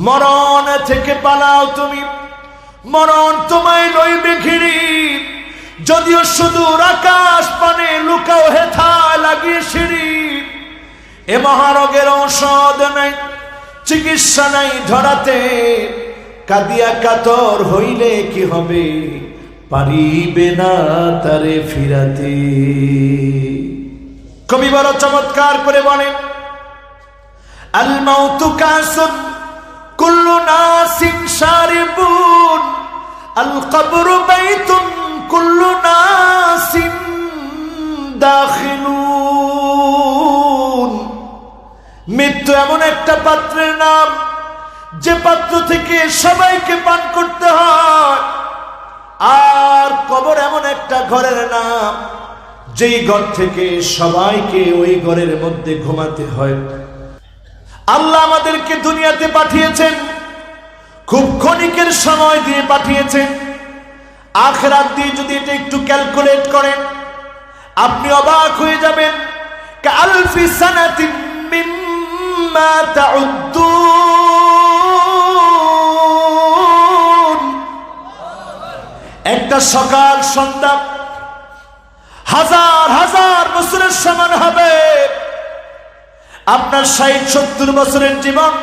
মরণ থেকে পালাও তুমি, মরণ তোমায় লইবে ঘিরি। যদিও সুদূর আকাশ পানে লুকাও হেথায় লাগিয়ে সিঁড়ি। এ মহারোগের ঔষধ নাই, চিকিৎসা নাই ধরাতে। কাঁদিয়া কাতর হইলে কি হবে, পারিবে না তারে ফিরাতে। কবি বড় চমৎকার করে বলেন, আল মাউতু কাসুন কুল্লু নাসিন শারিবুন, আল কবরু বাইতুন কুল্লু নাসিন দাখিলুন। মৃত্যু এমন একটা পাত্রের নাম, যে পাত্র থেকে সবাইকে পান করতে হয়। আর কবর এমন একটা ঘরের নাম, যেই ঘর থেকে সবাইকে ওই ঘরের মধ্যে ঘুমাতে হয়। আল্লাহ আমাদেরকে দুনিয়াতে পাঠিয়েছেন, খুব ক্ষণিকের সময় দিয়ে পাঠিয়েছেন। আখিরাত দিয়ে যদি এটা একটু ক্যালকুলেট করেন, আপনি অবাক হয়ে যাবেন। কালফি সানাতিন মিম্মা তাউদ্দুন। একটা সকাল সন্ধ্যা হাজার হাজার বছরের সমান হবে। আপনার ৬০-৭০ বছরের জীবন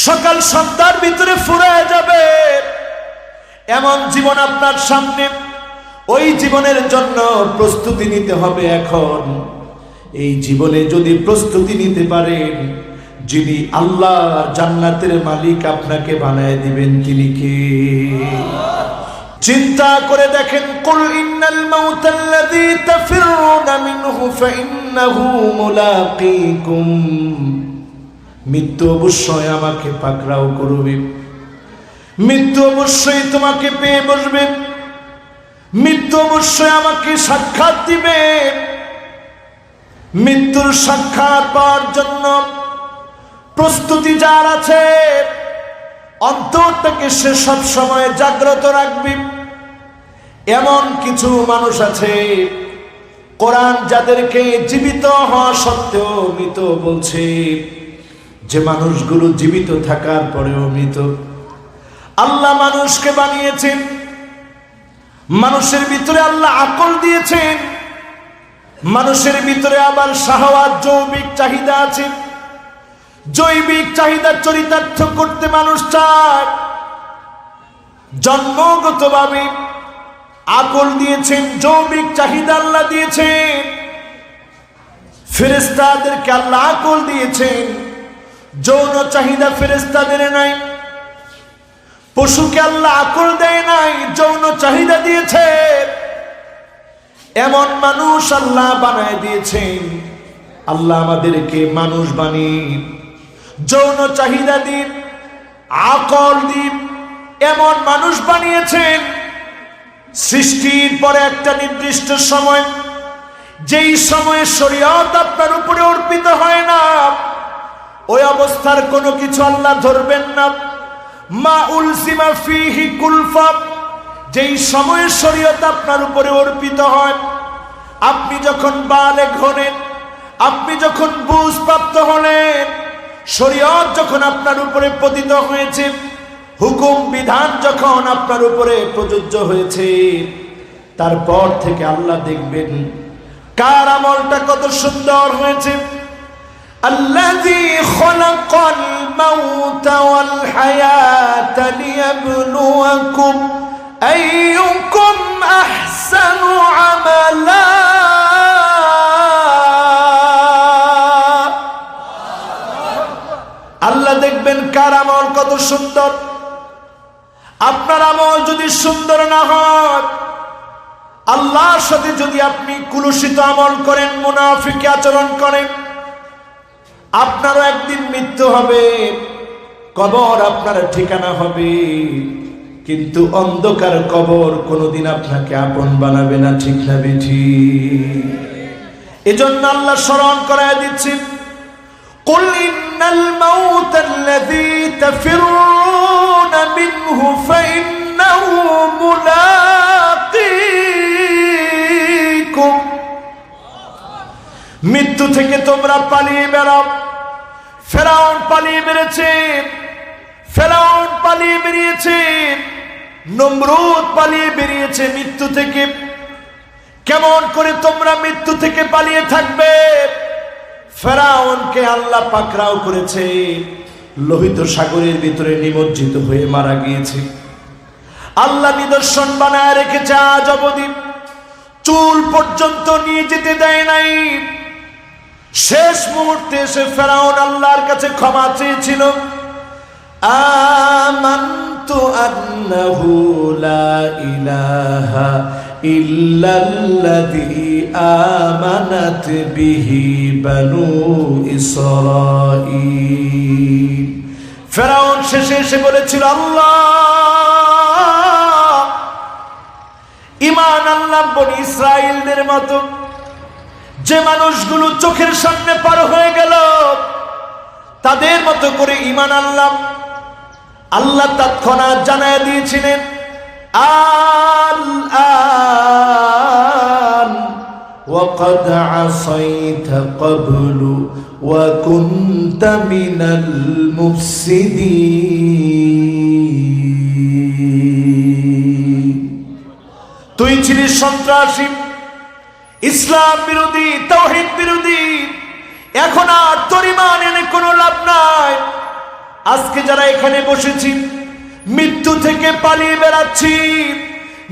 সকাল সন্ধ্যার ভিতরে ফুরায় যাবে। এমন জীবন আপনার সামনে। ওই জীবনের জন্য প্রস্তুতি নিতে হবে এখন। এই জীবনে যদি প্রস্তুতি নিতে পারেন, যিনি আল্লাহ জান্নাতের মালিক আপনাকে বানায় দিবেন, তিনি কে? চিন্তা করে দেখেন। কুল ইন্নাল মাউতাল্লাযী তাফিরুনা মিনহু ফাইন্নাহু মুলাকীকুম। মৃত্যু অবশ্যই আমাকে পাকড়াও করবে, মৃত্যু অবশ্যই তোমাকে পেয়ে বসবে, মৃত্যু অবশ্যই আমাকে সাক্ষাৎ দিবে। মৃত্যুর সাক্ষাৎ পাওয়ার জন্য প্রস্তুতি যার আছে, অন্তরটাকে সে সব সময় জাগ্রত রাখবে। এমন কিছু মানুষ আছে, কোরআন যাদেরকে জীবিত হওয়া সত্ত্বেও মৃত বলছে, যে মানুষগুলো জীবিত থাকার পরেও মৃত। আল্লাহ মানুষকে বানিয়েছেন, মানুষের ভিতরে আল্লাহ আকল দিয়েছেন, মানুষের ভিতরে আবার শাহওয়াত জৈবিক চাহিদা আছে। জৈবিক চাহিদা চরিতার্থ করতে মানুষ চায়। জন্মগতভাবে আকল দিয়েছেন, জৈবিক চাহিদা আল্লাহ দিয়েছেন। ফেরেশতাদেরকে আল্লাহ আকল দিয়েছেন, যৌন চাহিদা ফেরেশতাদের নাই। পশুকে আল্লাহ আকল দেয় নাই, যৌন চাহিদা দিয়েছে। এমন মানুষ আল্লাহ বানায় দিয়েছেন। আল্লাহ আমাদেরকে মানুষ বানিয়ে যৌন চাহিদা দিন, আকল দিন, এমন মানুষ বানিয়েছেন। সৃষ্টির পরে একটা নির্দিষ্ট সময়, যেই সময়ে শরীয়ত আপনার উপরে অর্পিত হয় না, ওই অবস্থার কোনো কিছু আল্লাহ ধরবেন না। মা উলসিমা ফিহি কুলফা। যেই সময়ে শরীয়ত আপনার উপরে অর্পিত হয়, আপনি যখন বালেগ হলেন, আপনি যখন বুঝপ্রাপ্ত হলেন, শরীয়ত যখন আপনার উপরে পতিত হয়েছে, হুকুম বিধান যখন আপনার উপরে প্রযোজ্য হয়েছে, তারপর থেকে আল্লাহ দেখবেন কার আমলটা কত সুন্দর হয়েছে। আল্লাযী খালাকাল মাউতা ওয়াল হায়াতা লিয়াবলুয়াকুম আইয়ুকুম আহসানু আমালা। আল্লাহ দেখবেন কার আমল কত সুন্দর। আপনার আমল যদি সুন্দর না হয়, আল্লাহর সাথে যদি আপনি কুলুষিত আমল করেন, মুনাফিকি আচরণ করেন, আপনারও একদিন মৃত্যু হবে, কবর আপনার ঠিকানা হবে। কিন্তু অন্ধকার কবর কোনোদিন আপনাকে আপন বানাবে না, ঠিক না বেঠি? এজন্য আল্লাহ স্মরণ করায় দিচ্ছি, কুল ইন্নাল মাউতাল্লাযী তাফিরুনা মিনহু ফাইন্নাহু মুলাকীকুম। মৃত্যু থেকে তোমরা পালিয়ে বেড়াও। ফেরাউন পালিয়ে বেড়েছে, ফেরাউন পালিয়ে বেরিয়েছে, নমরুদ পালিয়ে বেরিয়েছে মৃত্যু থেকে। কেমন করে তোমরা মৃত্যু থেকে পালিয়ে থাকবে? ফেরাউনকে আল্লাহ পাকড়াও করেছে, লোহিত সাগরের ভিতরে নিমজ্জিত হয়ে মারা গিয়েছে। আল্লাহ নিদর্শন বানায় রেখেছে আজ অবধি, চুল পর্যন্ত নিয়ে যেতে দেয় নাই। শেষ মুহূর্তে এসে ফেরাউন আল্লাহর কাছে ক্ষমা চেয়েছিল। আমানতু আন্নাহু লা ইলাহা ইল্লাল্লাযী আমানাত বিহি বানু ইসরাঈল। ফেরাউন শেষে এসে বলেছিল, আল্লাহ ঈমান আনলাম বনি ইসরাঈলদের মতো। যে মানুষগুলো চোখের সামনে পার হয়ে গেল তাদের মতো করে ঈমান আনলাম। আল্লাহ তৎক্ষণাৎ জানায় দিয়েছিলেন, আল-আন ওয়াকাদ আসাইতা ক্বাবলু ওয়া কুনতা মিনাল মুফসিদিন। তুই ছিলিস সন্ত্রাসী, ইসলাম বিরোধী, তাওহীদ বিরোধী। এখন আর তোর ঈমান এনে কোনো লাভ নাই। আজকে যারা এখানে বসেছি মৃত্যু থেকে পালিয়ে বেড়াচ্ছি,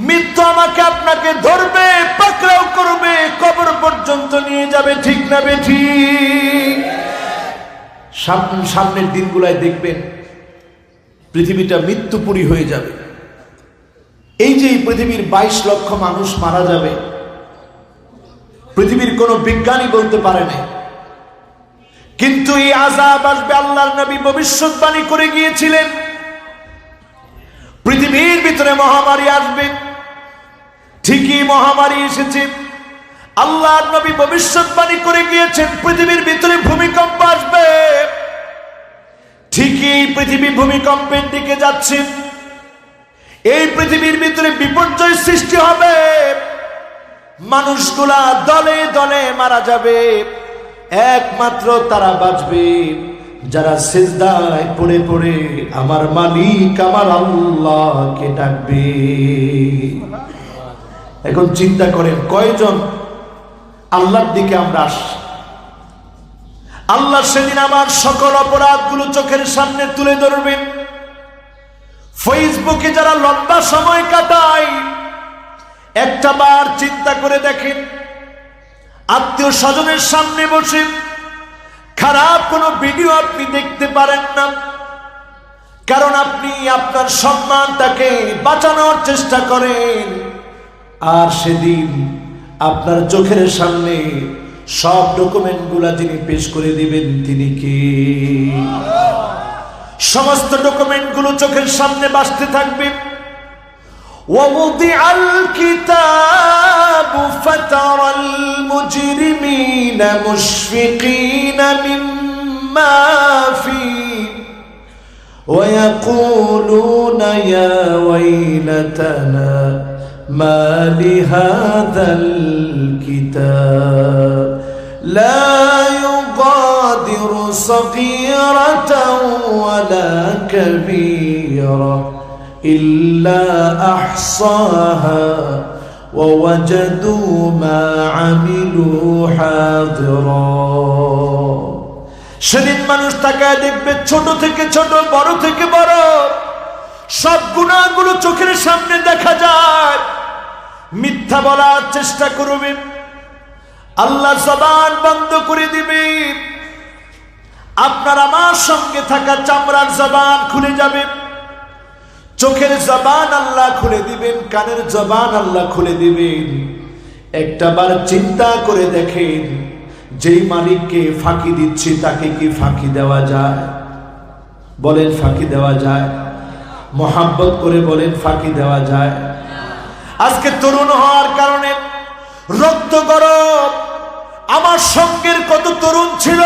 মৃত্যু আমাকে আপনাকে ধরবে, পাকড়াও করবে, কবর পর্যন্ত নিয়ে যাবে, ঠিক না বেঠিক? সামনের দিনগুলায় দেখবেন পৃথিবীটা মৃত্যুপুরী হয়ে যাবে। এই যে পৃথিবীর 22 লক্ষ মানুষ মারা যাবে, পৃথিবীর কোনো বিজ্ঞানী বলতে পারে না। কিন্তু এই আযাব আসবে, আল্লাহর নবী ভবিষ্যৎবাণী করে গিয়েছিলেন। পৃথিবীর ভিতরে মহামারী আসবে, ঠিকই মহামারী এসেছে। আল্লাহর নবী ভবিষ্যৎবাণী করে গিয়েছেন পৃথিবীর ভিতরে ভূমিকম্প আসবে, ঠিকই পৃথিবী ভূমিকম্পের দিকে যাচ্ছে। এই পৃথিবীর ভিতরে বিপর্যয় সৃষ্টি হবে, মানুষগুলা দলে দলে মারা যাবে। একমাত্র তারা বাঁচবে যারা সিজদায় পড়ে পড়ে আমার মালিক আমার আল্লাহকে ডাকবে। এখন চিন্তা করেন কয়জন আল্লাহর দিকে আমরা আসি। আল্লাহ সেদিন আমার সকল অপরাধগুলো চোখের সামনে তুলে ধরবেন। ফেসবুকে যারা লম্বা সময় কাটায়, একটা বার চিন্তা করে দেখেন, আত্মীয় স্বজনের সামনে বসে খারাপ কোনো ভিডিও আপনি দেখতে পারেন না, কারণ আপনি আপনার সম্মানটাকে বাঁচানোর চেষ্টা করেন। আর সেদিন আপনার চোখের সামনে সব ডকুমেন্টগুলা যিনি পেশ করে দিবেন তিনি কে? সমস্ত ডকুমেন্টগুলো চোখের সামনে ভাসতে থাকবে। ووضع الكتاب فترى المجرمين مشفقين مما فيه ويقولون يا ويلتنا ما لهذا الكتاب لا يغادر صغيرة ولا كبيرة إلا أحصاها ووجدوا ما عملوا حاضرا। সেদিন মানুষ তাকায় দেখবে, ছোট থেকে ছোট, বড় থেকে বড়, সব গুনাহগুলো চোখের সামনে দেখা যায়। মিথ্যা বলার চেষ্টা করবে, আল্লাহ জবান বন্ধ করে দিবে। আপনার আমার সঙ্গে থাকা চামড়ার জবান খুলে যাবে, চোখের জবান আল্লাহ খুলে দিবেন, কানের জবান আল্লাহ খুলে দিবেন। একটা বার চিন্তা করে দেখেন, যেই মালিককে ফাঁকি দিচ্ছি তাকে কি ফাঁকি দেওয়া যায়? বলেন ফাঁকি দেওয়া যায়? মোহাব্বত করে বলেন ফাঁকি দেওয়া যায়? আজকে তরুণ হওয়ার কারণে রক্ত গরম। আমার সঙ্গের কত তরুণ ছিল,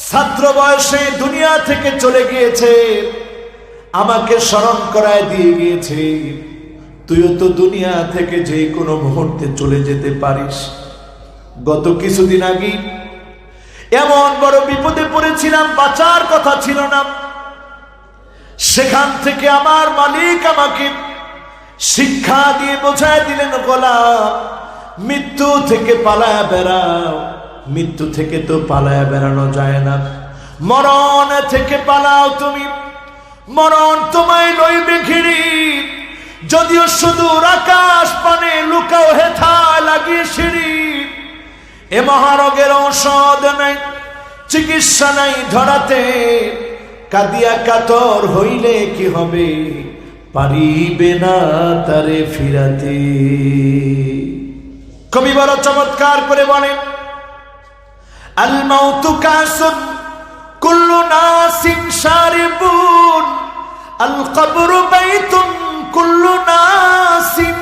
ছাত্র বয়সে দুনিয়া থেকে চলে গিয়েছে, আমাকে স্মরণ করায় দিয়ে গিয়েছে, তুইও তো দুনিয়া থেকে যে কোনো মুহূর্তে চলে যেতে পারিস। গত কিছুদিন আগে এমন বড় বিপদে পড়েছিলাম, বাঁচার কথা ছিল না। সেখান থেকে আমার মালিক আমাকে শিক্ষা দিয়ে বোঝায় দিলেন, গোলাম মৃত্যু থেকে পালায়া বেড়াও। মৃত্যু থেকে তো পালায়া বেড়ানো যায় না, মরণ থেকে পালাও তুমি। মরণ তোমায় লইবে ঘিরি, যদিও সুদূর আকাশ পানে লুকাও হেথায় লাগিয়ে সিঁড়ি। এ মহারোগের ঔষধ নাই, চিকিৎসা নাই ধরাতে, কাঁদিয়া কাতর হইলে কি হবে, পারিবে না তারে ফিরাতে। কবি বড় চমৎকার করে বলেন, আল মাউতু কাসুন কুল্লু নাসিন শারিবুন, আল কবরু বাইতুন কুল্লু নাসিন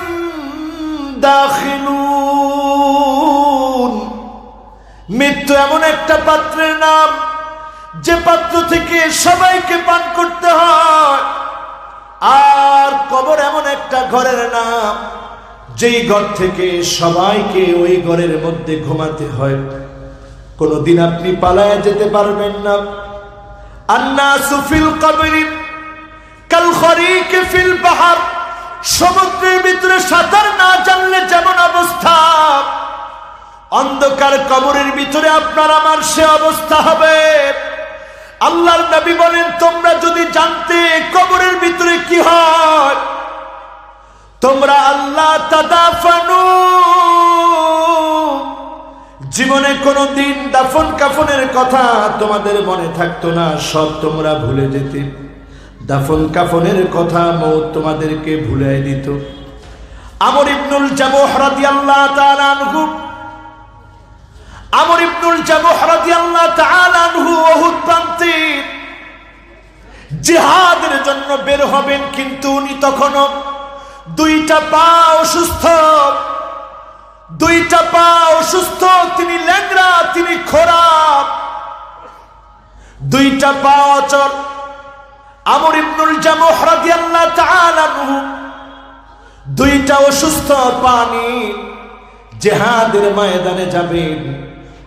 দাখিলুন। মৃত্যু এমন একটা পাত্রের নাম, যে পাত্র থেকে সবাইকে পান করতে হয়। আর কবর এমন একটা ঘরের নাম, যেই ঘর থেকে সবাইকে ওই ঘরের মধ্যে ঘুমাতে হয়। কোনদিন আপনি পালায়া যেতে পারবেন না। আন্নাসু ফিল কবরি কাল খরিকি ফিল বাহর, সমুদ্রের ভিতরে সাঁতার না জানলে যেমন অবস্থা, অন্ধকার কবরের ভিতরে আপনার আমার সে অবস্থা হবে। আল্লাহর নবী বলেন, তোমরা যদি জানতে কবরের ভিতরে কি হয়, তোমরা আল্লাহ তাদাফানু, জীবনে কোনদিন দাফন কাফনের কথা তোমাদের মনে থাকতো না, সব তোমরা ভুলে যেতে। দাফন কাফনের কথা মৌত তোমাদেরকে ভুলাই দিত। আমর ইবনুল জামুহ রাদিয়াল্লাহু তাআলা আনহু, আমর ইবনুল জামুহ রাদিয়াল্লাহু তাআলা আনহু উহুদ প্রান্তে জিহাদের জন্য বের হবেন, কিন্তু উনি তখনও দুইটা পা অসুস্থ, দুইটা পা অসুস্থ, তিনি ল্যাংড়া, তিনি খোঁড়া, দুইটা পা অচল। আমর ইবনুল জামুহ রাদিয়াল্লাহু তাআলা আনহু দুইটা অসুস্থ পা নিয়ে জিহাদের ময়দানে যাবেন।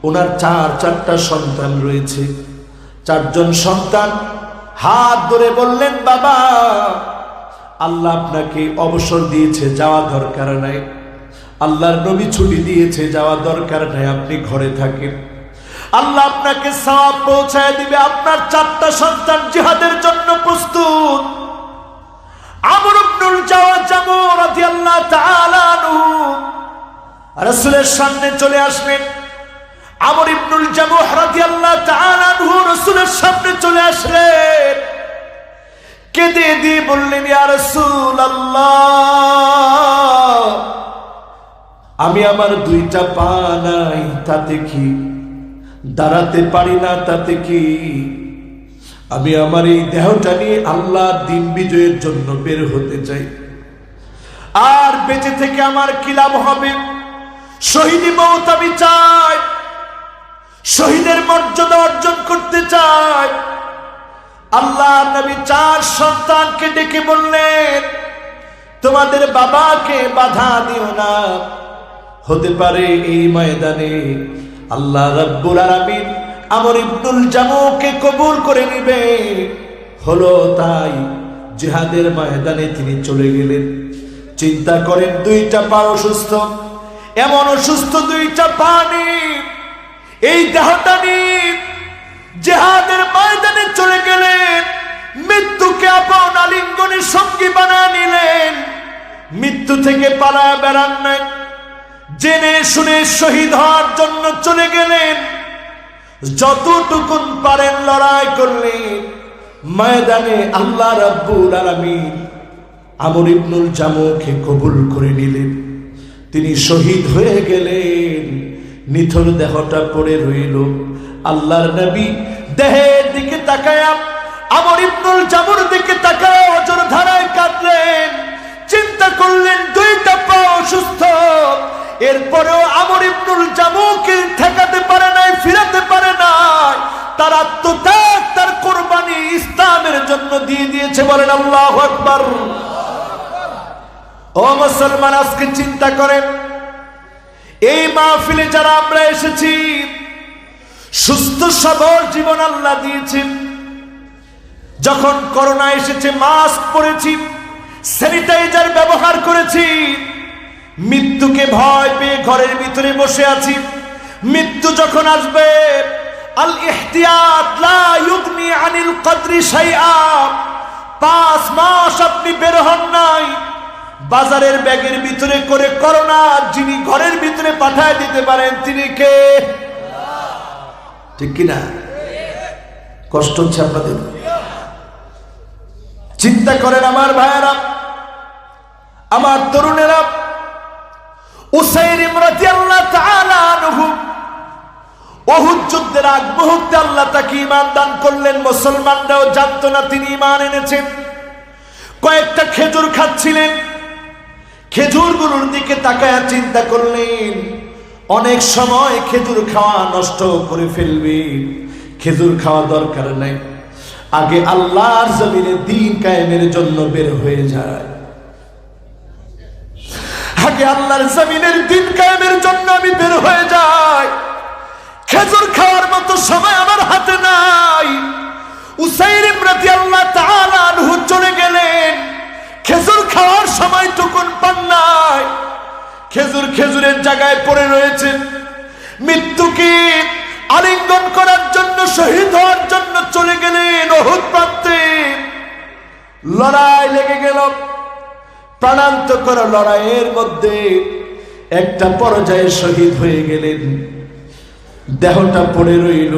ওনার চারটা সন্তান রয়েছে, চারজন সন্তান হাত ধরে বললেন, বাবা আল্লাহ আপনাকে অবসর দিয়েছে, যাওয়া দরকার নাই। আল্লাহর নবী ছুটি দিয়েছে, যাওয়া দরকার নাই, আপনি ঘরে থাকেন। আল্লাহ আপনাকে সওয়াব পৌঁছায় দিবে। আপনার চারটা সন্তান জিহাদের জন্য প্রস্তুত। আমর ইবনুল জামুহ রাদিয়াল্লাহু তাআলা আনহু রাসূলের সামনে চলে আসলেন। আমর ইবনুল জামুহ রাদিয়াল্লাহু তাআলা আনহু রাসূলের সামনে চলে আসলেন, কেঁদে দিয়ে বললেন, ইয়া রাসূলুল্লাহ, আমি আমার দুইটা পা নাই, তাতে কি? দাঁড়াতে পারি না, তাতে কি? আমি আমার এই দেহটা নিয়ে আল্লাহর দিন বিজয়ের জন্য বের হতে চাই। আর বেঁচে থেকে আমার কি লাভ হবে? শহীদি মওত আমি চাই, শহীদের মর্যাদা অর্জন করতে চাই। আল্লাহ নবী চার সন্তানকে ডেকে বললেন, তোমাদের বাবাকে বাধা দিও না, হতে পারে এই ময়দানে আল্লাহ রাব্বুল আলামিন আমর ইবনুল জামুহকে কবুল করে নিবে। হলো তাই, জিহাদের ময়দানে তিনি চলে গেলেন। চিন্তা করেন, দুইটা পা অসুস্থ, এমন অসুস্থ দুইটা পা নিয়ে, এই দেহটা নিয়ে জিহাদের ময়দানে চলে গেলেন। মৃত্যুকে আপন আলিঙ্গনে সঙ্গী বানায় নিলেন। মৃত্যু থেকে পালায় বেড়ান নাই, জেনে শুনে শহীদ হওয়ার জন্য চলে গেলেন। যতটুকুন পারেন লড়াই করলেন। ময়দানে আল্লাহ রাব্বুল আলামিন আমর ইবনুল জামুহকে কবুল করে নিলেন। তিনি শহীদ হয়ে গেলেন। নিথর দেহটা পড়ে রইল। আল্লাহর নবী দেহের দিকে তাকায়া, আমর ইবনুল জামুহর দিকে তাকায়া অজর ধারায় কাঁদলেন। চিন্তা করলেন, দুইটা পা অসুস্থ, এরপরেও আমর ইবনুল জামুহকে ঠেকাতে পারে নাই, ফিরাতে পারে নাই। তার আত্মত্যাগ, তার কোরবানি ইসলামের জন্য দিয়ে দিয়েছে। বলেন আল্লাহু আকবার। ও মুসলমান, আজকে চিন্তা করেন, এই মাহফিলে যারা আমরা এসেছি, সুস্থ সবল জীবন আল্লাহ দিয়েছেন। যখন করোনা এসেছে মাস্ক পরেছি, স্যানিটাইজার ব্যবহার করেছি, মৃত্যুকে ভয় পেয়ে ঘরের ভিতরে বসে আছি। মৃত্যু যখন আসবে, আল ইহতিয়াত লা ইউগনি আনিল কদরি শাইআ, 5 মাস আপনি বের হন নাই, বাজারের ব্যাগের ভিতরে করে করোনা যিনি ঘরের ভিতরে পাঠায় দিতে পারেন তিনি কে? ঠিক কিনা? কষ্ট হচ্ছে আপনাদের? চিন্তা করেন আমার ভাইয়েরা, আমার তরুণেরা। উসাইর রাদিয়াল্লাহু তাআলা আনহু উহুদ যুদ্ধের আগ মুহূর্তে আল্লাহ তাকে ঈমান দান করলেন। মুসলমানরাও জানতো না তিনি ঈমান এনেছেন। কয়েকটা খেজুর খাচ্ছিলেন, খেজুরগুলোর দিকে তাকায় চিন্তা করলেন অনেক সময় খেজুর খাওয়া নষ্ট করে ফেলবে, খেজুর খাওয়া দরকার নাই, আগে আল্লাহর জমিনে দ্বীন কায়েমের জন্য বের হয়ে যায়, আগে আল্লাহর জমিনের দ্বীন কায়েমের জন্য আমি বের হয়ে যাই। খেজুর খাওয়ার মতো সময় আমার হাতে নাই। উসাইর রাদিয়াল্লাহু তাআলা আনহু চলে গেলেন, খেজুর খাওয়ার সময়টুকুন পান নাই। খেজুরের জায়গায় পড়ে রয়েছে। মৃত্যুকে আলিঙ্গন করার জন্য, শহীদ হওয়ার জন্য চলে গেলেন উহুদ প্রান্তে। লড়াই লেগে গেল, প্রাণান্তকর লড়াইয়ের মধ্যে একটা পর্যায়ে শহীদ হয়ে গেলেন, দেহটা পড়ে রইল।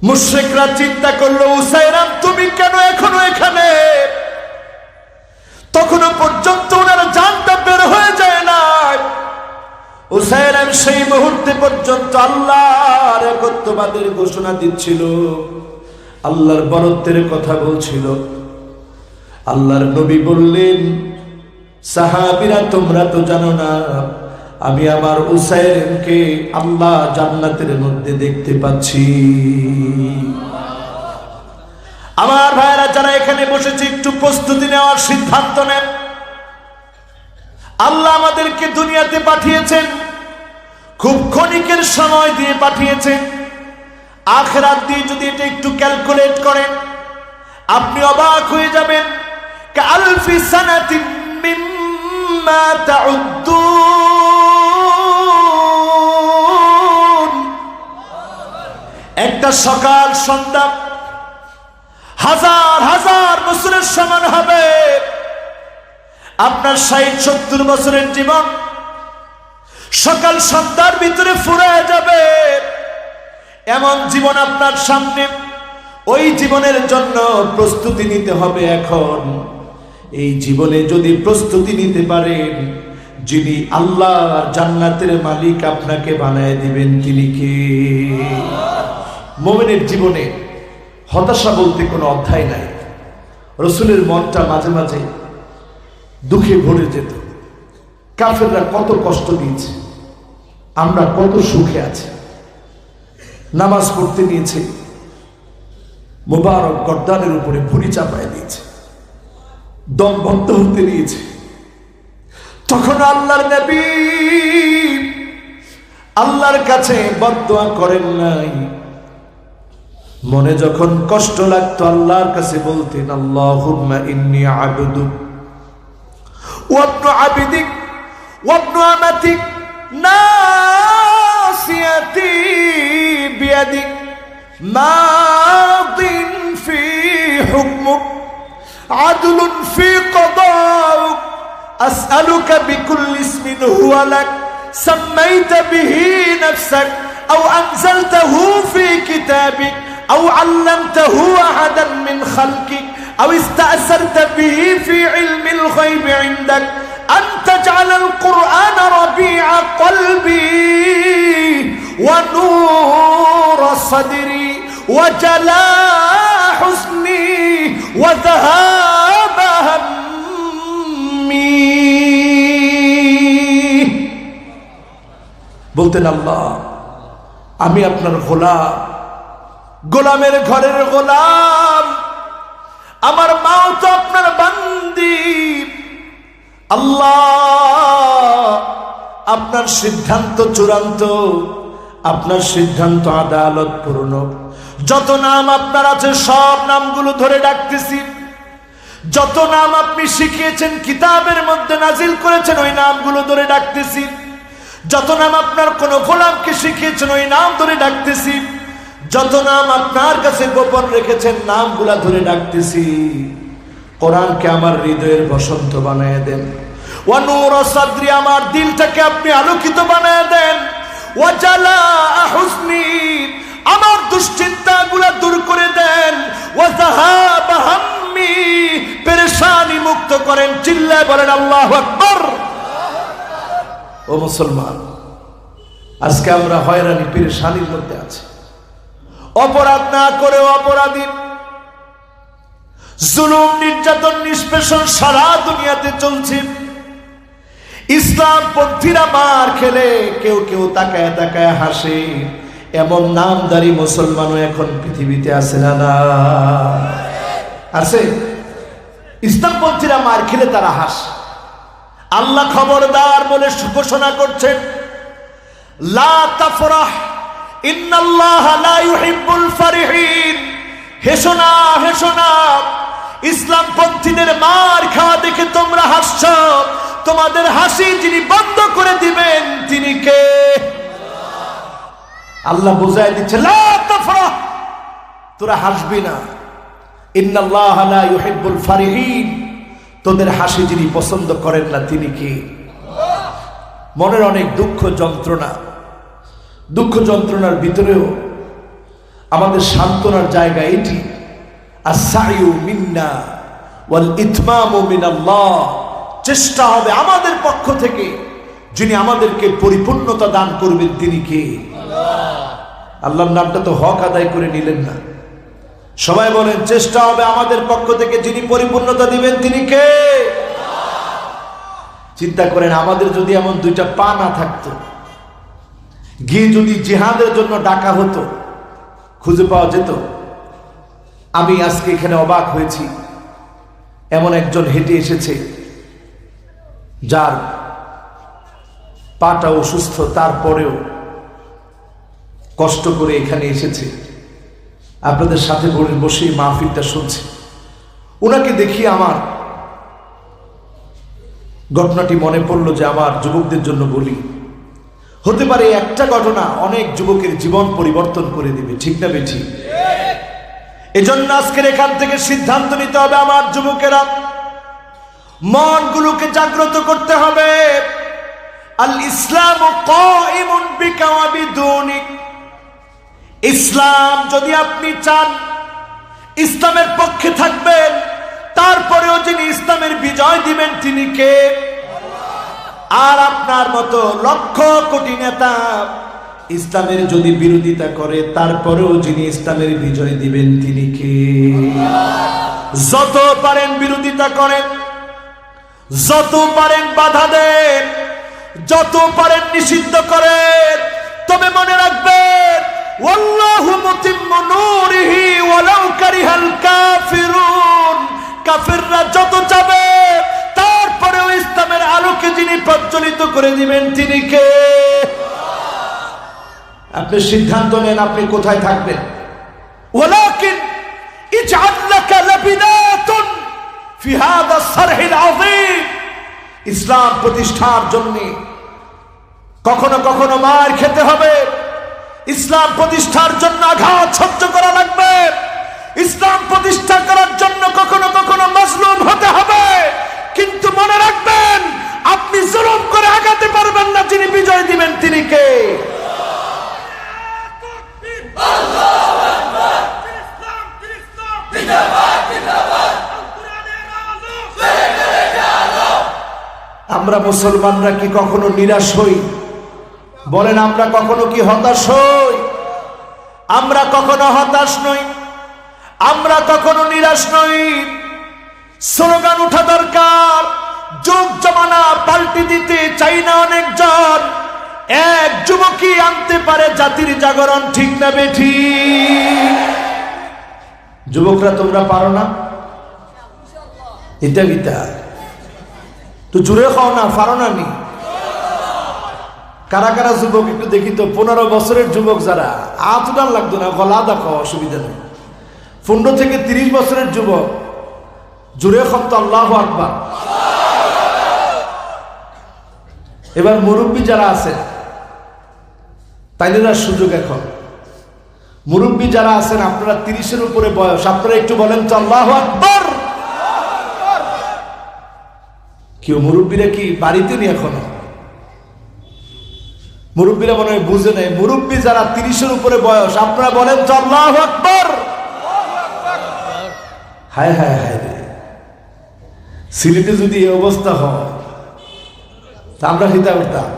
মুশরিকরা চিন্তা করলো, উসাইর তুমি কেন এখনো এখানে? তখনও পর্যন্ত ওনার জানটা বের হয়ে যায় না। উসাইর সেই মুহূর্তে পর্যন্ত আল্লাহর একত্ববাদের ঘোষণা দিচ্ছিল, আল্লাহর বরত্বের কথা বলছিল। আল্লাহর নবী বললেন, সাহাবীরা তোমরা তো জানো না, আমি আমার উসাইরকে আল্লাহ জান্নাতের মধ্যে দেখতে পাচ্ছি। আমার ভাইরা যারা এখানে বসেছে, একটু প্রস্তুতি নেওয়ার সিদ্ধান্ত নেন। আল্লাহ আমাদেরকে দুনিয়াতে পাঠিয়েছেন, খুব ক্ষণিকের সময় দিয়ে পাঠিয়েছেন। আখিরাত দিয়ে যদি এটা একটু ক্যালকুলেট করেন, আপনি অবাক হয়ে যাবেন। কালফি সানাতিন মিম্মা তাউদ্দুন, একটা সকাল সন্ধ্যা হাজার হাজার বছরের সমান হবে। আপনার 60-70 বছরের জীবন সকাল সন্ধ্যার ভিতরে ফুরিয়ে যাবে। এমন জীবন আপনার সামনে, ওই জীবনের জন্য প্রস্তুতি নিতে হবে এখন। এই জীবনে যদি প্রস্তুতি নিতে পারেন, যিনি আল্লাহর জান্নাতের মালিক আপনাকে বানায় দিবেন তিনি কে? মুমিনের জীবনে হতাশা বলতে কোনো অধ্যায় নাই। রাসূলের মনটা মাঝে মাঝে দুঃখে ভরে যেত। কাফেররা কত কষ্ট দিয়েছে, আমরা কত সুখে আছি। নামাজ পড়তে নিয়েছে, মুবারক গর্দানের উপরে ভুঁড়ি চাপায় দিয়েছে, দম বন্ধ হতে নিয়েছে। তখন আল্লাহর নবী আল্লাহর কাছে বদদুয়া করেন নাই। মনে যখন কষ্ট লাগতো আল্লাহর কাছে বলতেন, আল্লাহুম্মা ইন্নী আবদুক ওয়া ইবনু আবদিক ওয়া ইবনু আমাতিক নাসিয়াতি বিয়াদিক মাদিন ফি হুকমুক আদলুন ফি কদাউক আসআলুকা বিকুল্লি ইসমিন হুয়া লাক সাম্মাইতা বিহি নাফসাক আও আনজালতাহু ফি কিতাবিক أو علمته أحدا من خلقك أو استأثرت به في علم الغيب عندك أن تجعل القرآن ربيع قلبي ونور صدري وجلاء حزني وذهاب همي. বলতেন, আল্লাহ আমি আপনার গোলাম, গোলামের ঘরের গোলাম, আমার মাও তো আপনার বান্দি। আল্লাহ আপনার সিদ্ধান্ত চূড়ান্ত, আপনার সিদ্ধান্ত আদালতপূর্ণ। যত নাম আপনার আছে সব নামগুলো ধরে ডাকতেছি। যত নাম আপনি শিখিয়েছেন, কিতাবের মধ্যে নাজিল করেছেন, ওই নামগুলো ধরে ডাকতেছি। যত নাম আপনার কোন গোলামকে শিখিয়েছেন, ওই নাম ধরে ডাকতেছি। যত নাম আপনার কাছে গোপন রেখেছেন, নামগুলা ধরে ডাকতেছি। কোরআনকে আমার হৃদয়ের বসন্ত বানায় দেন। ওয়া নূর সাদরি, আমার দিলটাকে আপনি আলোকিত বানায় দেন। ওয়া জালা হুজনি, আমার দুশ্চিন্তাগুলা দূর করে দেন। ওয়া যাহাব হাম্মি, পেরেশানি মুক্ত করেন। চিল্লায় বলেন আল্লাহু আকবার। ও মুসলমান, আজকে আমরা হয়রানি পেরেশানির মধ্যে আছি। অপরাধ না করে অপরাধী, জুলুম নির্যাতন নিষ্পেষণ সারা দুনিয়াতে চলছে। ইসলাম পন্থীরা মার খেলে কেউ কেউ তাকায় তাকায় হাসে। এমন নামদারি মুসলমানও এখন পৃথিবীতে আছে না? না আছে? ইসলামপন্থীরা মার খেলে তারা হাসে। আল্লাহ খবরদার বলে ঘোষণা করছেন, লা তাফরাহ ইন্নাল্লাহা লা ইউহিব্বুল ফারিহিন। হেসো না, হেসো না। ইসলামপন্থীদের মার খাওয়া দেখে তোমরা হাসছো। তোমাদের হাসি যিনি বন্ধ করে দিবেন তিনি কে? আল্লাহ বুঝায় দিচ্ছে, লা তাফরাহ, তোরা হাসবি না। ইন্নাল্লাহা লা ইউহিব্বুল ফারিহিন, তোদের হাসি যিনি পছন্দ করেন না তিনি কে? মনের অনেক দুঃখ যন্ত্রণা, দুঃখ যন্ত্রণার ভিতরেও আমাদের সান্ত্বনার জায়গা এটি। আস-সাইয়ু মিন্না ওয়াল ইতমামু মিনাল্লাহ। চেষ্টা হবে আমাদের পক্ষ থেকে, যিনি আমাদেরকে পরিপূর্ণতা দান করবেন তিনি কে? আল্লাহর নামটা তো হক আদায় করে নিলেন না। সবাই বলেন, চেষ্টা হবে আমাদের পক্ষ থেকে, যিনি পরিপূর্ণতা দিবেন তিনি কে? চিন্তা করেন, আমাদের যদি এমন দুইটা পা না থাকতো, গিয়ে যদি জিহাদের জন্য ডাকা হতো, খুঁজে পাওয়া যেত? আমি আজকে এখানে অবাক হয়েছি, এমন একজন হেঁটে এসেছে যার পাটা অসুস্থ, তারপরেও কষ্ট করে এখানে এসেছে। আপনাদের সাথে বসে মাহফিলটা শুনছি। ওনাকে দেখি আমার ঘটনাটি মনে পড়লো যে আমার যুবকদের জন্য বলি, হতে পারে একটা ঘটনা অনেক যুবকের জীবন পরিবর্তন করে দিবে। ঠিক না বেঠি? এজন্য আজকের এখান থেকে সিদ্ধান্ত নিতে হবে, আমার যুবকেরা মনগুলোকে জাগ্রত করতে হবে। আল ইসলামু কাইমুন বিকা ওয়া বিদুনিক। ইসলাম যদি আপনি চান ইসলামের পক্ষে থাকবেন, তারপরেও যিনি ইসলামের বিজয় দিবেন তিনি কে? আর আপনার মতো লক্ষ কোটি নেতা ইসলামের যদি বিরোধিতা করে, তারপরেও যিনি ইসলামের বিজয় দিবেন তিনি কে? যত পারেন বিরোধিতা করেন, যত পারেন বাধা দেন, যত পারেন নিষিদ্ধ করেন, তবে মনে রাখবেন, ওয়াল্লাহু মুতিম্মু নূরিহি ওয়ালাউ কারিহাল কাফিরুন। কাফিররা যত যাবে, তারপরেও ইসলামের আলোকে যিনি প্রজ্বলিত করে দিবেন তিনি কে? আপনি সিদ্ধান্ত নেন আপনি কোথায় থাকবেন। ওয়ালাকিন ইজআল লাকা লাবিনাতুন ফি হাদা সারহিল আযীম। ইসলাম প্রতিষ্ঠার জন্য কখনো কখনো মার খেতে হবে, ইসলাম প্রতিষ্ঠার জন্য আঘাত সহ্য করা লাগবে, ইসলাম প্রতিষ্ঠা করার জন্য কখনো কখনো মাজলুম হতে হবে। কিন্তু মনে রাখবেন, আপনি জুলুম করে আগাতে পারবেন না, যিনি বিজয় দিবেন তিনি কে? আমরা মুসলমানরা কি কখনো নিরাশ হই? বলেন, আমরা কখনো কি হতাশ হই? আমরা কখনো হতাশ নই, আমরা কখনো নিরাশ নই। স্লোগান উঠা দরকার। যুগ জমানা পাল্টে দিতে চাই না অনেকজন, এক যুবকই আনতে পারে জাতির জাগরণ। ঠিক না বেঠি? যুবকরা তোমরা পারো না? এটা গীতা তো জুড়ে খাও না, পারো না নি? কারা কারা যুবক একটু দেখি তো, 15 বছরের যুবক যারা, আতুটান লাগতো না, গলা দেখো, অসুবিধা নেই। 15 থেকে 30 বছরের যুবক জুড়ে খন্ত আল্লাহু আকবার। এবার মুরব্বী যারা আছে তাইদের সুযোগ, এখন মুরব্বী যারা আছেন আপনারা 30-এর উপরে বয়স, আপনারা একটু বলেন তো আল্লাহু আকবার। কেউ মুরব্বীরা কি বাড়িতে নি এখনো? মুরব্বীরা মনে হয় বুঝে নেই। মুরব্বী যারা 30-এর উপরে বয়স, আপনারা বলেন তো আল্লাহু আকবার। হায় হায় হায় রে, সিলেটে যদি এই অবস্থা হয় তা আমরা হিতা করতাম।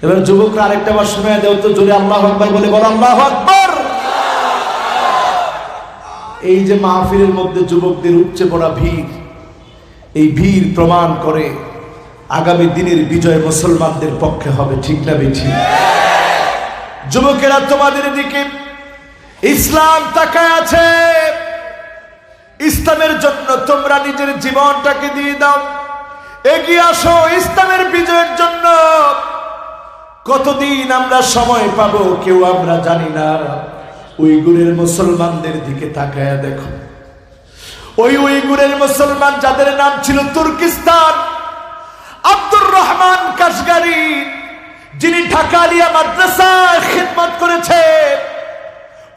এবার যুবকরা আরেকটা বার সময় দেও তো, জোরে আল্লাহু আকবার বলে বল আল্লাহু আকবার। এই যে মাহফিলের মধ্যে যুবকদের উপচে পড়া ভিড়, এই ভিড় প্রমাণ করে আগামী দিনের বিজয় মুসলমানদের পক্ষে হবে, ঠিক না বেঠি? যুবকেরা তোমাদের দিকে ইসলাম তাকায় আছে, ইসলামের জন্য তোমরা নিজের জীবনটাকে দিয়ে দাও, এগিয়ে আসো ইসলামের বিজয়ের জন্য। কতদিন আমরা সময় পাবো কেউ আমরা জানি না। উইগুরের মুসলমানদের দিকে তাকায় দেখো, ওই উইগুরের মুসলমান যাদের নাম ছিল তুর্কিস্তান, আব্দুর রহমান কাশগারি, যিনি ঢাকা আলিয়া মাদ্রাসায় খিদমত করেছে,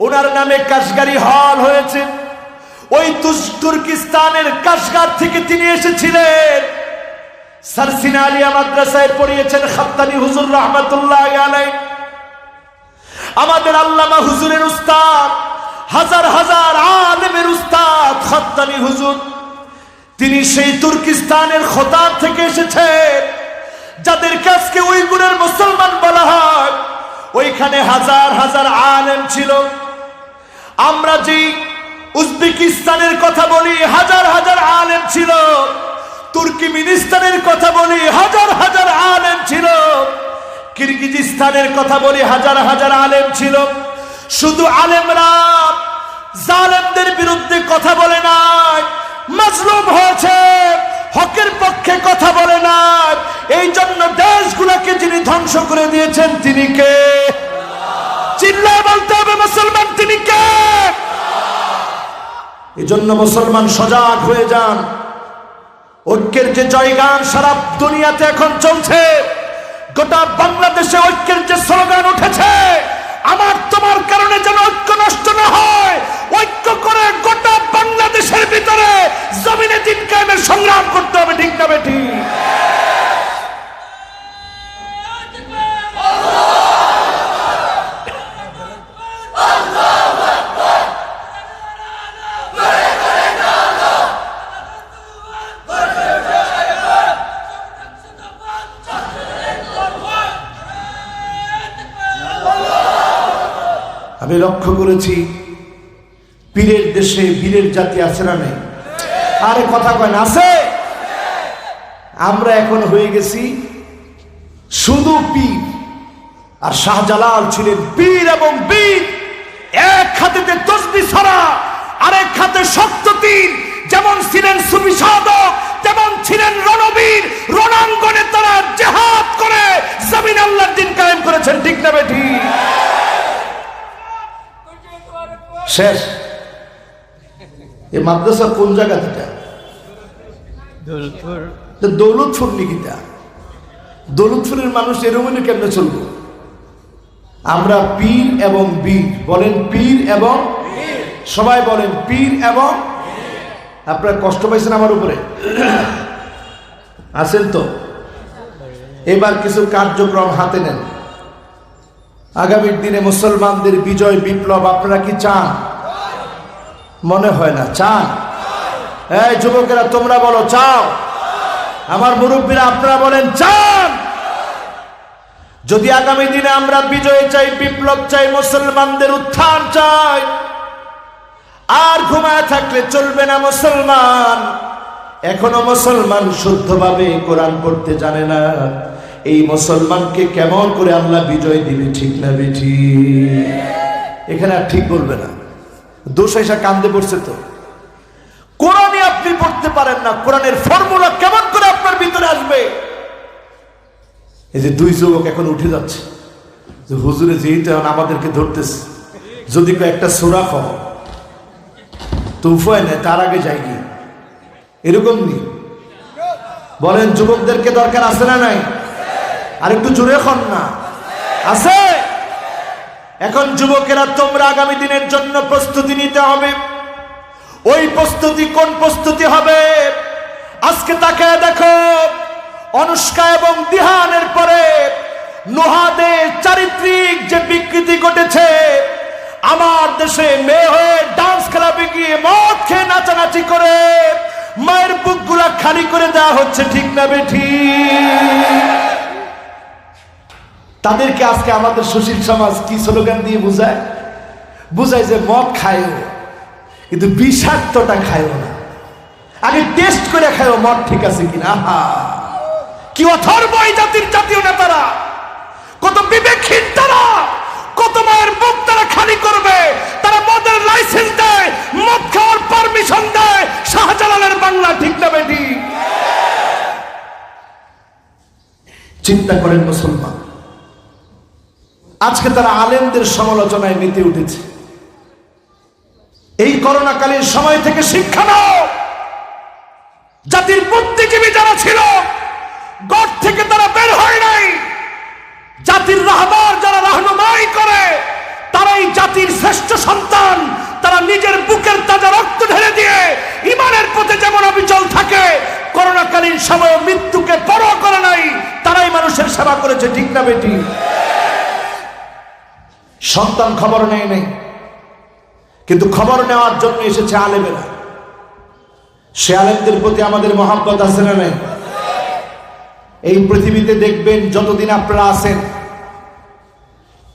ওনার নামে কাশগারি হল হয়েছে। ওই তুর্কিস্তানের কাশগার থেকে তিনি এসেছিলেন, সারসিনা আলিয়া মাদ্রাসায় পড়িয়েছেন খাত্তানি হুজুর রহমাতুল্লাহি আলাইহি। আমাদের আল্লামা হুজুরের উস্তাদ, হাজার হাজার আলেমের উস্তাদ খাত্তানি হুজুর, তিনি সেই তুর্কিস্তানের খোতাব থেকে এসেছেন, যাদের কাছে উইগুরের মুসলমান বলা হয়। ওইখানে হাজার হাজার আলেম ছিল। আমরা যে উজবেকিস্তানের কথা বলি, হাজার হাজার আলেম ছিল। তুর্কিমিনিস্তানের কথা বলি, হাজার হাজার আলেম ছিল। কিরগিজস্তানের কথা বলি, হাজার হাজার আলেম ছিল। শুধু আলেমরা জালেমদের বিরুদ্ধে কথা বলে নাই, মাজলুম হয়েছে, হকের পক্ষে কথা বলে নাই। এই জন্য দেশগুলোকে যিনি ধ্বংস করে দিয়েছেন তিনি কে? চিল্লায় বলতে হবে মুসলমান, তিনি কে? এই জন্য মুসলমান সজাগ হয়ে যান। ঐক্যের যে জয়গান সারা দুনিয়াতে এখন চলছে, গোটা বাংলাদেশে ঐক্যের যে স্লোগান উঠেছে, আমার তোমার কারণে যেন ঐক্য নষ্ট না হয়, ঐক্য করে গোটা বাংলাদেশের ভিতরে জমিনে দিন কায়েমের সংগ্রাম করতে হবে, ঠিক না বেঠি? আমি লক্ষ্য করেছি পীরের দেশে বীরের জাতি আছে না নেই? আরে কথা কয় না, আছে। আমরা এখন হয়ে গেছি শুধু পীর। আর শাহজালাল ছিলেন পীর এবং বীর। এক হাতে তসবিহ ছড়া, আরেক হাতে শক্ত তীর। যেমন ছিলেন সুফি সাধক, তেমন ছিলেন রণবীর। রণাঙ্গনে তারা জিহাদ করে জমিন আল্লাহর দ্বীন কায়েম করেছেন, ঠিক না বেঠি? শেষ। এই মাদ্রাসা কোন জায়গা থেকে? দৌলতপুর নিকিতা। দৌলতপুরের মানুষ এরকমই কেমনে চলবো? আমরা পীর এবং বীর। বলেন পীর এবং, সবাই বলেন পীর এবং। আপনারা কষ্ট পাইছেন আমার উপরে? আছেন তো? এবার কিছু কার্যক্রম হাতে নেন। আগামীর দিনে মুসলমানদের বিজয় বিপ্লব আপনারা কি চান? মনে হয় না চান। এই যুবকেরা তোমরা বলো চাও? আমার মুরব্বীরা আপনারা বলেন চান? যদি আগামী দিনে আমরা বিজয় চাই, বিপ্লব চাই, মুসলমানদের উত্থান চাই, আর ঘুমায় থাকলে চলবে না। মুসলমান এখনো মুসলমান শুদ্ধভাবে কোরআন পড়তে জানে না। এই মুসলমানকে কেমন করে আল্লাহ বিজয় দিবে, ঠিক না বেঠি? এখানে আর ঠিক বলবে না। দোষ এসে কান্দে পড়ছে তো। কোরআনে আপনি পড়তে পারেন না, কোরআনের ফর্মুলা কেমন করে আপনার ভিতরে আসবে? এই যে দুই যুবক এখন উঠে যাচ্ছে যে হুজুরে যেহেতু এখন আমাদেরকে ধরতেছে, যদি একটা সূরা খাও তো উপায় নেই, তার আগে যাই গিয়ে এরকম নেই। বলেন যুবকদেরকে দরকার আছে না নাই? আর একটু জোরে খন না, আছে? এখন যুবকেরা তোমরা আগামী দিনের জন্য প্রস্তুতি নিতে হবে। ওই প্রস্তুতি কোন প্রস্তুতি হবে? আজকে তাকায় দেখো, অনুষ্কা এবং দিহানের পরে নুহাদের চারিত্রিক যে বিকৃতি ঘটেছে, আমার দেশে মেয়ে হয়ে ডান্স ক্লাবে গিয়ে মদ খেয়ে নাচানাচি করে মায়ের বুকগুলা খালি করে দেওয়া হচ্ছে, ঠিক না বেঠি? তাদেরকে আজকে আমাদের সুশীল সমাজ কি স্লোগান দিয়ে বুঝায় যে মদ খায়ও কিন্তু বিষাক্তটা খায়ও না, আগে টেস্ট করে খায়ও মদ ঠিক আছে কিনা। আহা, কি অথর্ব এই জাতির জাতীয় নেতারা, কত বিবেকহীন তারা, কত মায়ের বুক তারা খালি করবে। তারা মদের লাইসেন্স দেয়, মদ খাওয়ার পারমিশন দেয়, শাহজালালের বাংলা, ঠিক না বেটি? চিন্তা করেন মুসলমান, আজকে তারা আলেমদের সমালোচনায় মেতে উঠেছে। এই করোনাকালীন সময় থেকে শিক্ষা নাও। জাতির বুদ্ধিজীবী যারা ছিল গড় থেকে তারা বের হয় নাই। জাতির রাহবার যারা রাহনুমাই করে তারাই জাতির শ্রেষ্ঠ সন্তান। তারা নিজের বুকের তাজা রক্ত ঢেলে দিয়ে ইমানের পথে যেমন অবিচল থাকে, করোনাকালীন সময়ে মৃত্যুকে পরোয়া করে নাই, তারাই মানুষের সেবা করেছে, ঠিক না বেটি? সন্তান খবর নেয় নাই, কিন্তু খবর নেওয়ার জন্য এসেছে আলেমেরা। সে আলেমদের প্রতি আমাদের মহব্বত আছে না নাই? এই পৃথিবীতে দেখবেন যতদিন আপনারা আছেন,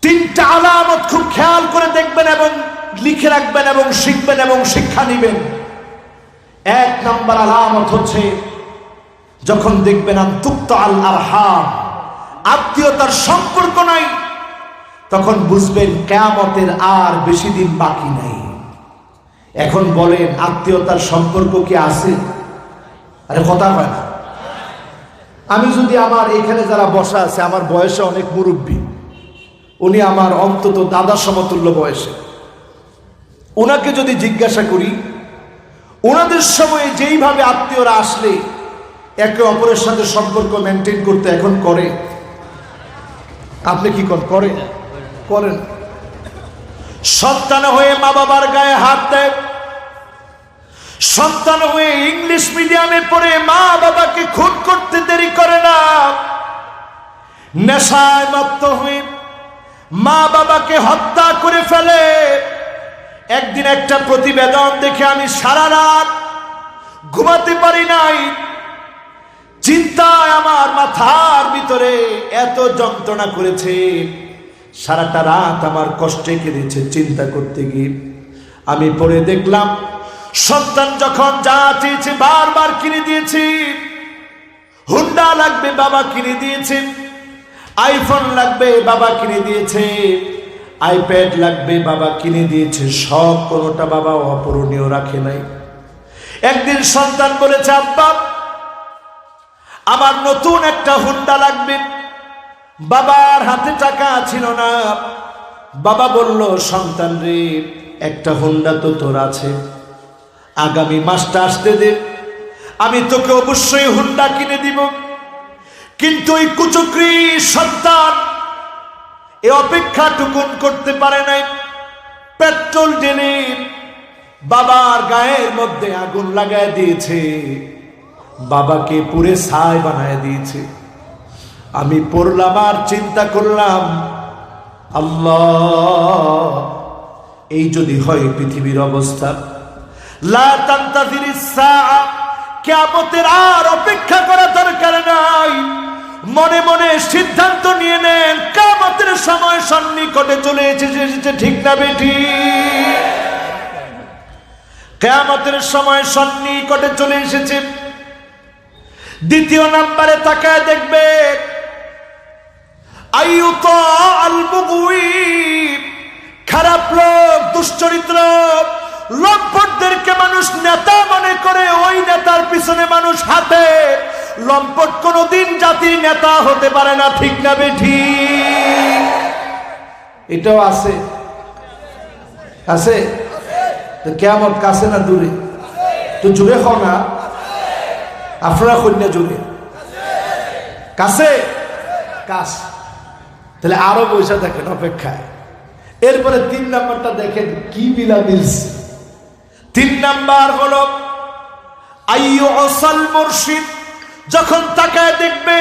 তিনটা আলামত খুব খেয়াল করে দেখবেন এবং লিখে রাখবেন এবং শিখবেন এবং শিক্ষা নিবেন। এক নম্বর আলামত হচ্ছে যখন দেখবেন আনতুক্তা আল আরহাম, আত্মীয়তার সম্পর্ক নাই, তখন বুঝবেন কিয়ামতের আর বেশি দিন বাকি নাই। এখন বলেন আত্মীয়তার সম্পর্ক কি আছে? আরে কথা হয় না। আমি যদি আমার এখানে যারা বসা আছে, আমার বয়সে অনেক মুরব্বী, উনি আমার অন্তত দাদা সমতুল্য বয়সে, ওনাকে যদি জিজ্ঞাসা করি ওনাদের সময়ে যেইভাবে আত্মীয়রা আসলে একে অপরের সাথে সম্পর্ক মেনটেন করতে এখন করে, আপনি কি করেন? সন্তান হয়ে মা বাবার গায়ে হাত দেয়, সন্তান হয়ে ইংলিশ মিডিয়ামে পড়ে মা বাবাকে খুন করতে দেরি করে না, নেশায় মত্ত হয়ে মা বাবাকে হত্যা করে ফেলে। একদিন একটা প্রতিবেদন দেখে আমি সারা রাত ঘুমাতে পারি নাই। চিন্তায় আমার মাথার ভিতরে এত যন্ত্রণা করেছে, সারাটা রাত আমার কষ্টে কেটেছে চিন্তা করতে গিয়ে। আমি পড়ে দেখলাম সন্তান যখন যা চেয়েছে বারবার কিনে দিয়েছি। হুন্ডা লাগবে বাবা কিনে দিয়েছে, আইফোন লাগবে বাবা কিনে দিয়েছে, আইপ্যাড লাগবে বাবা কিনে দিয়েছে, সব কোনোটা বাবা অপূরণীয় রাখে নাই। একদিন সন্তান বলেছে, আব্বা আমার নতুন একটা হুন্ডা লাগবে। বাবার হাতে টাকা ছিল না। বাবা বলল, সন্তান রে, একটা হুন্ডা তো তোর আছে, আগামী মাসটা আসতে দে, আমি তোকে অবশ্যই হুন্ডা কিনে দিব। কিন্তু ওই কুচক্রী সন্তান এ অপেক্ষা টুকুন করতে পারে নাই। পেট্রোল ঢেলে বাবার গায়ের মধ্যে আগুন লাগায় দিয়েছে, বাবাকে পুরে ছাই বানায় দিয়েছে। আমি পড়লাম আর চিন্তা করলাম, আল্লাহ, এই যদি হয় পৃথিবীর অবস্থা, লা তানতাযিরিস সাআ, কিয়ামতের আর অপেক্ষা করা দরকার নাই। মনে মনে সিদ্ধান্ত নিয়ে নেন, কিয়ামতের সময় সন্নিকটে চলে এসেছে, ঠিক না বেটি? কিয়ামতের সময় সন্নিকটে চলে এসেছে। দ্বিতীয় নম্বরে তাকায় দেখবে আইয়ুতা আল বুগী, খারাপ লোক, দুশ্চরিত্র লম্পটদেরকে মানুষ নেতা মনে করে, ওই নেতার পিছনে মানুষ হাতে লম্পট কোনদিন জাতির নেতা হতে পারে না, ঠিক না বেঠিক? এটাও আছে, আছে তো কিয়ামত কাছে না দূরে? তো জুড়ে খাও না আপনারা, কন্যা জুড়ে কাছে কাছ। তাহলে আরো পয়সা দেখেন অপেক্ষায়। এরপরে 3 নাম্বারটা দেখেন কি মিলা মিলছে। 3 নাম্বার হলো আইয়ুসাল মুরশিদ। যখন তাকায় দেখবে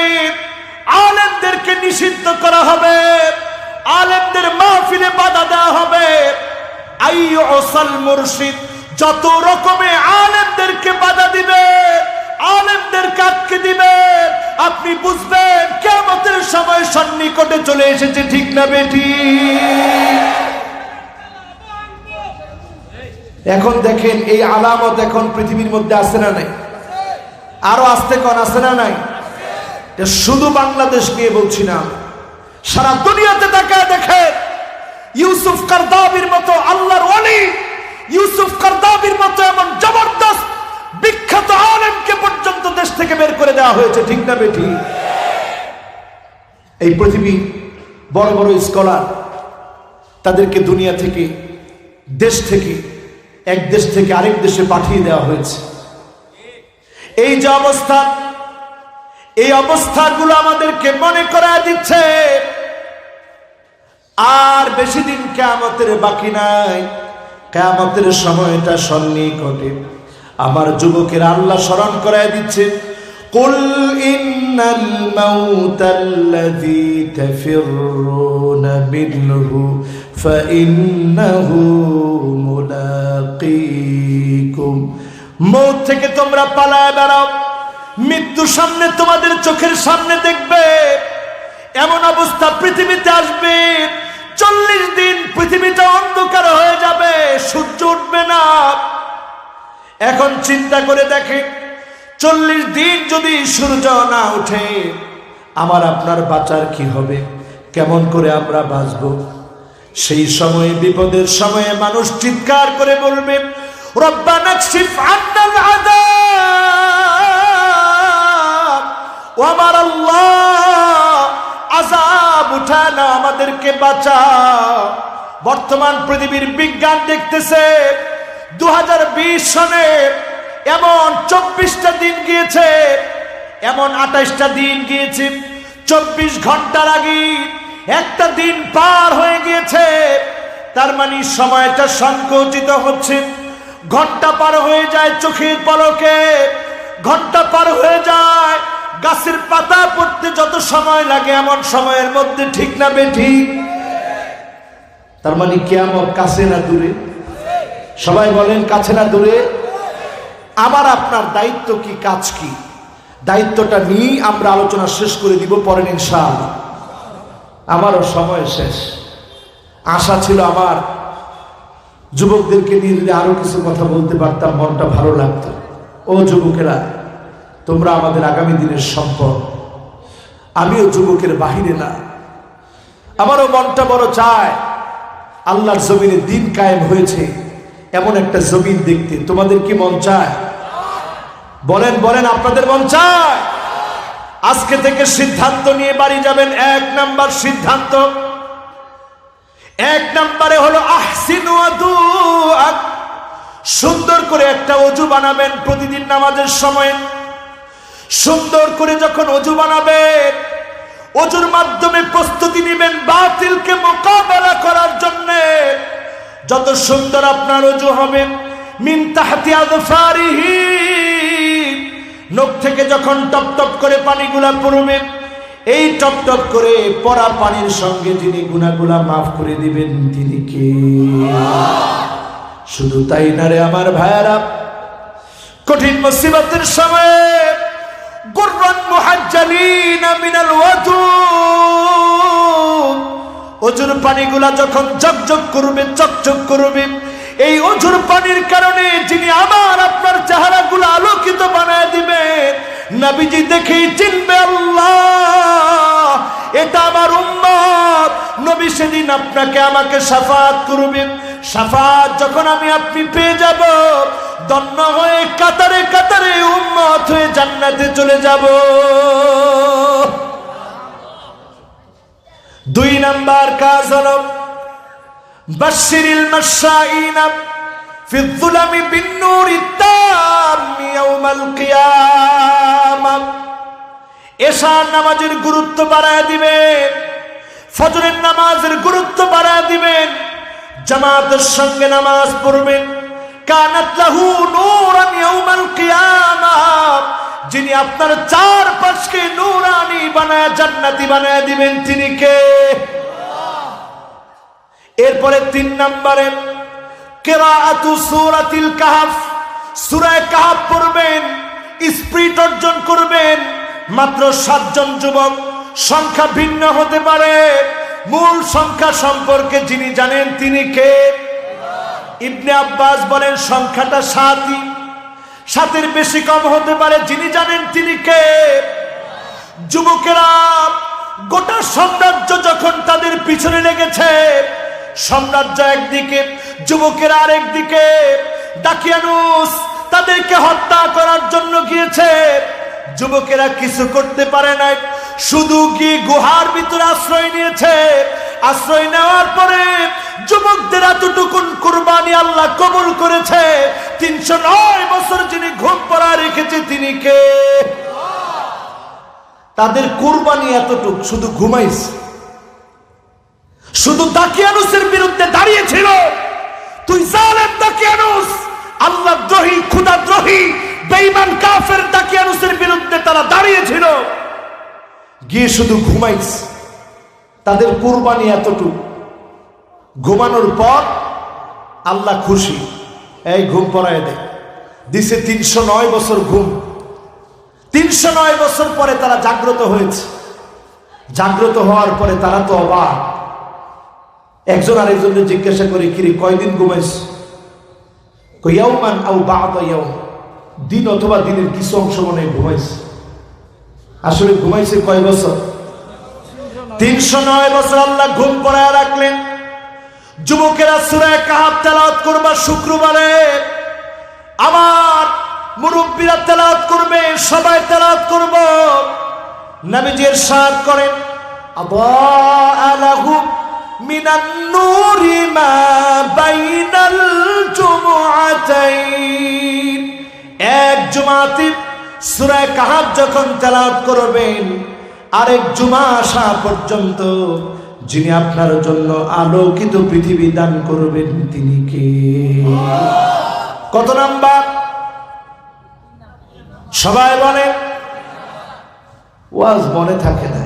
আলেমদেরকে নিষিদ্ধ করা হবে, আলেমদের মাহফিলে বাধা দেওয়া হবে। আইয়ুসাল মুরশিদ, যত রকমে আলেমদেরকে বাধা দিবে, আলেমদেরকে আটকে দিবে, আপনি বুঝবেন কিয়ামতের সময় সন্নিকটে চলে এসেছে, ঠিক না বেঠিক? এখন দেখেন এই আলামত এখন পৃথিবীর মধ্যে আছে না নাই? আরো আসতে কোন আছে না নাই? শুধু বাংলাদেশ নিয়ে বলছি না, সারা দুনিয়াতে তাকায় দেখেন ইউসুফ কারদাবির মতো আল্লাহর ওলি, ইউসুফ কারদাবির মতো এমন জবরদস্ত বিখ্যাত আলেমকে পর্যন্ত দেশ থেকে বের করে দেওয়া হয়েছে, ঠিক না বেঠিক? এই পৃথিবী বড় বড় স্কলার, তাদেরকে দুনিয়া থেকে, দেশ থেকে, এক দেশ থেকে আরেক দেশে পাঠিয়ে দেওয়া হয়েছে। এই যে অবস্থা, এই অবস্থাগুলো আমাদেরকে মনে করায় দিচ্ছে আর বেশি দিন কিয়ামতের বাকি নাই, কিয়ামতের সময়টা সন্নিকটে। আমার যুবকেরা আল্লাহ স্মরণ করায় দিচ্ছে, কুল ইন্নাল মাউতাল্লাযী তাফিররুনা মিনহু ফাইন্নাহু মুলাকীকুম। মৌত থেকে তোমরা পালায় বেড়াও, মৃত্যু সামনে তোমাদের চোখের সামনে দেখবে। এমন অবস্থা পৃথিবীতে আসবে, 40 দিন পৃথিবীটা অন্ধকার হয়ে যাবে, সূর্য উঠবে না। এখন চিন্তা করে দেখে 40 দিন যদি সূর্য না উঠে, আমার আপনার বাঁচার কি হবে? কেমন করে আমরা বাঁচব? সেই সময়ে, বিপদের সময়ে মানুষ চিৎকার করে বলবে, রব্বানা কশিফ আন্নাল আযাব। ও আমার আল্লাহ, আযাব উঠা না, আমাদেরকে বাঁচাও। বর্তমান পৃথিবীর বিজ্ঞান দেখতেছে 2020 সনে এমন 24টা দিন গিয়েছে, এমন 28টা দিন গিয়েছে, 24 ঘন্টার আগে একটা দিন পার হয়ে গিয়েছে। তার মানে সময়টা সংকুচিত হচ্ছে। ঘন্টা পার হয়ে যায় চোখের পলকে, ঘন্টা পার হয়ে যায় গাছের পাতা পড়তে যত সময় লাগে এমন সময়ের মধ্যে, ঠিক না বেঠিক? তার মানে কিয়ামত কাছে না দূরে? সবাই বলেন কাছে না দূরে? আমার আপনার দায়িত্ব কি, কাজ কি? দায়িত্বটা নিয়ে আমরা আলোচনা শেষ করে দিব পরে ইনশাআল্লাহ। আমারও সময় শেষ। আশা ছিল আমার যুবকদেরকে নিয়ে যদি আরো কিছু কথা বলতে পারতাম, মনটা ভালো লাগতো। ও যুবকেরা, তোমরা আমাদের আগামী দিনের সম্পদ। আমিও যুবকের বাহিরে না, আমারও মনটা বড় চায় আল্লাহর জমিনে দিন কায়েম হয়েছে এমন একটা জমিন দেখতে। তোমাদের কি মন চায়? বলেন বলেন, আপনাদের মন চায়? আজকে থেকে সিদ্ধান্ত নিয়ে বাড়ি যাবেন। 1 নাম্বার সিদ্ধান্ত, 1 নম্বরে হলো আহসিনু ওয়াদুআক। সুন্দর করে একটা ওযু বানাবেন প্রতিদিন নামাজের সময়। সুন্দর করে যখন ওযু বানাবেন, ওযুর মাধ্যমে প্রস্তুতি নেবেন বাতিলকে মোকাবেলা করার জন্য। যত সুন্দর আপনার ওযু হবে, মিন তাহতি আযফারিহি, নখ থেকে যখন টপ টপ করে পানিগুলা পড়বে, এই টপ টপ করে পড়া পানির সঙ্গে যিনি গুনাহগুলা মাফ করে দিবেন তিনি কে? শুধু তাই না রে আমার ভাইয়েরা, কঠিন মুসিবতের সময় গুররান মুহাজ্জালিনা মিনাল ওয়াদু, ওযুর পানিগুলা যখন ঝকঝক করবে, চকচক করবে, এই ওযুর পানির কারণে যিনি আমার আপনার চেহারাগুলো আলোকিত বানায় দিবে, নবীজি দেখেই চিনবে আল্লাহ এটা আমার উম্মত। নবী সেদিন আপনাকে আমাকে শাফাআত করবেন। শাফাআত যখন আমি আপনি পেয়ে যাব, দন্ন হয়ে কাতারে কাতারে উম্মত হয়ে জান্নাতে চলে যাব। 2 নাম্বার কাজ হলো বাশশিরিল মাশাঈনা ফি যুলামি বিন নূরিত তাম্মি ইয়াউমাল কিয়ামাহ। এশার নামাজের গুরুত্ব বাড়ায় দিবেন, ফজরের নামাজের গুরুত্ব বাড়ায় দিবেন, জামাতের সঙ্গে নামাজ পড়বেন। কানাত লাহু নূরান ইয়াউমাল কিয়ামাহ, যিনি আপনার চারপাশকে নূরানি বানায় জান্নাতি বানায় দিবেন তিনি কে? এরপরে 3 নম্বরে কিরাআতু সূরাতিল কাহফ, সূরা কাহফ পড়বেন, স্পিরিট অর্জন করবেন। মাত্র 7 জন যুবক, সংখ্যা ভিন্ন হতে পারে, মূল সংখ্যা সম্পর্কে যিনি জানেন তিনি কে? ইবনে আব্বাস বলেন সংখ্যাটা 7ই, 7-এর বেশি কম হতে পারে, যিনি জানেন তিনি কে? যুবকেরা গোটা সাম্রাজ্য যখন তাদের পিছনে লেগেছে, সাম্রাজ্য একদিকে, যুবকেরা আরেকদিকে, দাকিয়ানুস তাদেরকে হত্যা করার জন্য গিয়েছে। যুবকেরা কিছু করতে পারে নাই, শুধু গিয়ে গুহার ভিতরে আশ্রয় নিয়েছে। আশ্রয় নেওয়ার পরে যুবকদের এতটুকুন কুরবানি আল্লাহ কবুল করেছে। 309 বছর যিনি ঘুম পড়া রেখেছে তিনি কে? তাদের কুরবানি এতটুক, শুধু ঘুমাইছে। শুধু দাকিয়ানুসের বিরুদ্ধে দাঁড়িয়েছিল। তুই জালেম দাকিয়ানুস, আল্লাহ দ্রোহী, খোদা দ্রোহী, বেঈমান কাফের দাকিয়ানুসের বিরুদ্ধে তারা দাঁড়িয়েছিল, গিয়ে শুধু ঘুমাইছে। তাদের কুরবানি এতটুক। ঘুমানোর পর আল্লাহ খুশি, এই ঘুম পড়ায় দে, দিছে 309 বছর ঘুম। 309 বছর পরে তারা জাগ্রত হয়েছে। জাগ্রত হওয়ার পরে তারা তো অবাক। একজন আরেকজনকে জিজ্ঞাসা করে, কিরে কয়দিন ঘুমাইছ? ইয়াউমান আও বা'দা ইয়াউম, দিন অথবা দিনের কিছু অংশ মনে ঘুমাইছে। আসলে ঘুমাইছে কয় বছর? 309 বছর আল্লাহ ঘুম পড়ায় রাখলেন। যুবকেরা সূরা কাহফ তেলাওয়াত করবা শুক্রবারে, আমার মুরব্বিরা তেলাওয়াত করবে, সবাই তেলাওয়াত করব। নবীজি ইরশাদ করেন, আদাআ লাহু মিনান নূরি মা বাইনাল জুমআতাইন। এক জুমাতে সূরা কাহফ যখন তেলাওয়াত করবেন, আরেক জুমা আসা পর্যন্ত যিনি আপনার জন্য আলোকিত পৃথিবী দান করবেন তিনি কে? কত নাম্বার? সবাই বলে, ওয়াজ মনে থাকে না।